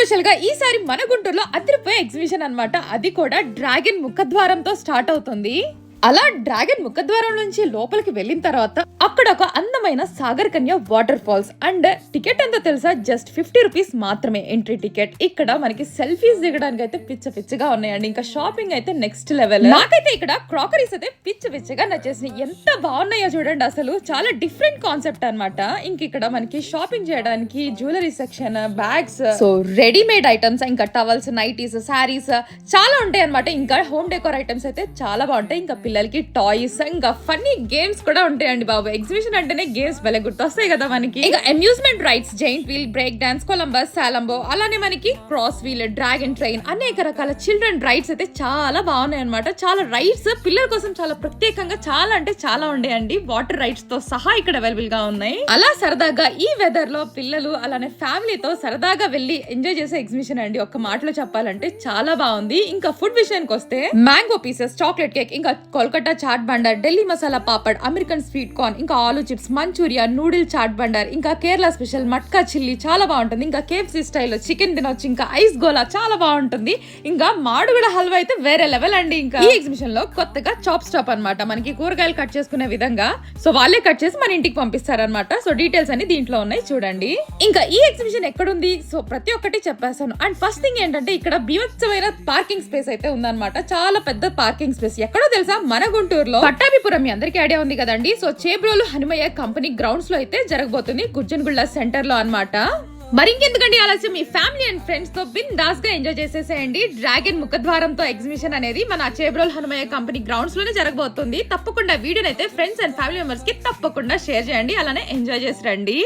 Special గా ఈసారి మన గుంటూరులో అదిరిపోయే ఎగ్జిబిషన్ అన్నమాట. అది కూడా డ్రాగన్ ముఖద్వారంతో స్టార్ట్ అవుతుంది. అలా డ్రాగన్ ముఖద్వారం నుంచి లోపలికి వెళ్ళిన తర్వాత అక్కడ ఒక అందమైన Sagar Kanya water falls and ticket ఎంతో తెలుసా, జస్ట్ 50 రూపీస్ మాత్రమే ఎంట్రీ టికెట్. ఇక్కడ మనకి సెల్ఫీస్ దిగడానికి అయితే పిచ్చగా ఉన్నాయండి. ఇంకా షాపింగ్ అయితే నెక్స్ట్ లెవెల్. నాకైతే ఇక్కడ క్రాకరీస్ అయితే పిచ్చగా నచ్చేసినాయి. ఎంత బాగున్నాయో చూడండి, అసలు చాలా డిఫరెంట్ కాన్సెప్ట్ అన్నమాట. ఇంక ఇక్కడ మనకి షాపింగ్ చేయడానికి jewellery section, bags, so readymade items, ఇంకా టవల్స్, నైటీస్, శారీస్ చాలా ఉంటాయి అనమాట. ఇంకా హోమ్ డెకోర్ ఐటమ్స్ అయితే చాలా బాగుంటాయి. ఇంకా పిల్లలకి టాయ్స్, ఇంకా ఫన్నీ గేమ్స్ కూడా ఉంటాయండి బాబు. ఎగ్జిబిషన్ అంటేనే గేమ్స్ భలే గుర్తొస్తాయి కదా మనకి. ఇంకా amusement rides, giant wheel, break dance, Columbus, సాలంబో, అలానే మనకి క్రాస్ వీల్, డ్రాగన్ ట్రైన్, అనేక రకాల చిల్డ్రన్ రైడ్స్ అయితే చాలా బాగున్నాయి అనమాట. చాలా రైడ్స్ పిల్లల కోసం చాలా ప్రత్యేకంగా చాలా అంటే చాలా ఉండేయండి. వాటర్ రైడ్స్ తో సహా ఇక్కడ అవైలబుల్ గా ఉన్నాయి. అలా సరదాగా ఈ వెదర్ లో పిల్లలు అలానే ఫ్యామిలీతో సరదాగా వెళ్లి ఎంజాయ్ చేసే ఎగ్జిబిషన్ అండి. ఒక మాటలో చెప్పాలంటే చాలా బాగుంది. ఇంకా ఫుడ్ విషయానికి వస్తే మ్యాంగో పీసెస్, చాక్లెట్ కేక్, ఇంకా కోల్కతా చాట్ బండర్, Delhi masala papad, American sweet corn, ఇంకా aloo chips, manchuria, noodle chaat బండర్, ఇంకా కేరళ స్పెషల్ మట్కా చిల్లీ చాలా బాగుంటుంది. ఇంకా KFC స్టైల్లో చికెన్ తినొచ్చు. ఇంకా ఐస్ గోలా చాలా బాగుంటుంది. ఇంకా మాడుగుడ హల్వా అయితే వేరే లెవెల్ అండి. ఇంకా ఈ ఎగ్జిబిషన్ లో కొత్తగా చాప్ స్టాప్ అన్నమాట. మనకి కూరగాయలు కట్ చేసుకునే విధంగా సో వాళ్ళే కట్ చేసి మన ఇంటికి పంపిస్తారనమాట. సో డీటెయిల్స్ అన్ని దీంట్లో ఉన్నాయి చూడండి. ఇంకా ఈ ఎగ్జిబిషన్ ఎక్కడుంది, సో ప్రతి ఒక్కటి చెప్పేస్తాను. అండ్ ఫస్ట్ థింగ్ ఏంటంటే ఇక్కడ బీభత్సమైన పార్కింగ్ స్పేస్ అయితే ఉందన్నమాట. చాలా పెద్ద పార్కింగ్ స్పేస్. ఎక్కడో తెలుసా, మన గుంటూరులో పట్టాభిపురం. మీ అందరికీ ఐడియా ఉంది కదండి. So Chebrolu Hanumayya company grounds లో అయితే జరగబోతుంది, గుజ్జన్గుళ్ళ సెంటర్ లో అన్నమాట. మరి ఇంకెందుకండి ఆలస్యం, మీ ఫ్యామిలీ అండ్ ఫ్రెండ్స్ తో బిందాస్ గా ఎంజాయ్ చేసేసేయండి. డ్రాగన్ ముఖద్వారంతో ఎగ్జిబిషన్ అనేది మన చేబ్రోల్ హనుమయ్య కంపెనీ గ్రౌండ్స్ లోనే జరగబోతుంది. తప్పకుండా వీడియోనైతే ఫ్రెండ్స్ అండ్ ఫ్యామిలీ మెంబర్స్ కి తప్పకుండా షేర్ చేయండి, అలానే ఎంజాయ్ చేసి రండి.